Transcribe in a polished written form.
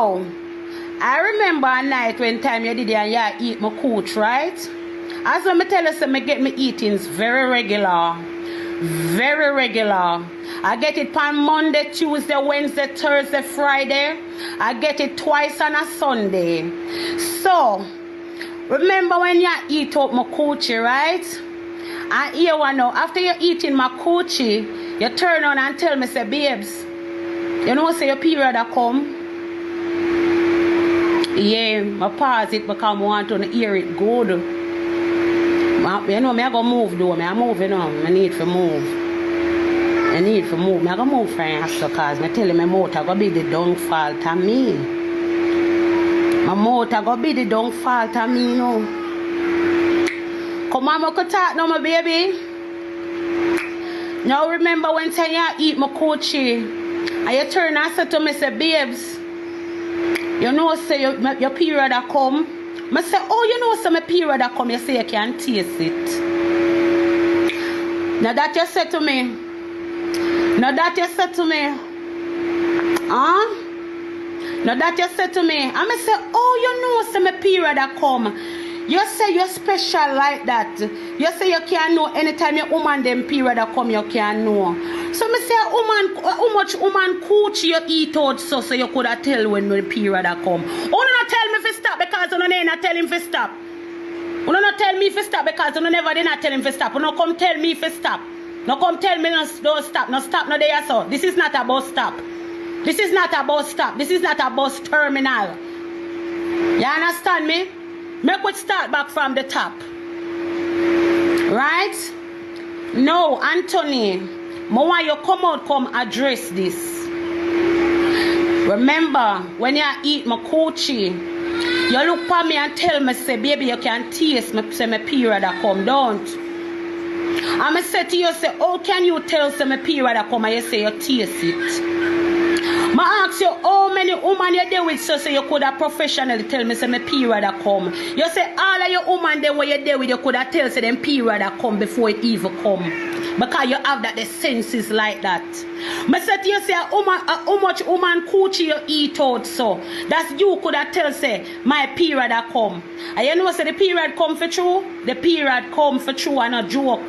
Oh, I remember a night when time you did and you eat my cooch, right? As when I tell you, I get my eatings very regular. Very regular. I get it on Monday, Tuesday, Wednesday, Thursday, Friday. I get it twice on a Sunday. So, remember when you eat up my coochie, right? And here one now, after you're eating my coochie, you turn on and tell me, say, babes, you know, say your period a come. Yeah, I pause it because I want to hear it good. You know, I go move though. I move, you know. I need to move. I need to move. I go move from here because I tell you my motor go be the downfall to me. My motor go be the downfall to me, you know. Come on, I could talk now, my baby. Now remember when you eat my coochie and you turn and say to me, say, babes, you know, say your period a come. I say, oh, you know, say my period a come. You say you can taste it. Now that you said to me. Now that you said to me. Huh? Now that you said to me. I say, oh, you know, say my period a come. You say you're special like that. You say you can't know anytime your woman them period a come, you can't know. So me say, how much woman coochie you eat out so you could have tell when the period a come. You not tell me to stop because you not tell him to stop. You not tell me to stop because you never did not tell him to stop. You not come tell me to stop. No come tell me don't stop. No stop no there so. This is not a bus stop. This is not a bus stop. This is not a bus terminal. You understand me? Make we start back from the top. Right? No, Anthony. I want you come address this. Remember, when you eat my coochie, you look for me and tell me, say, baby, you can taste me, say, my period a come, don't. And I say to you, say, how can you tell, say, my period a come, and you say you taste it? I ask you how many women you deal with so you could have professionally tell me say my period a come. You say all of your women there where you deal with you could have tell say them period a come before it even come. Because you have that the senses like that. I said to you say how much woman coochie you eat out so. That's you could have tell say my period a come. And you know say the period come for true? The period come for true and not joke.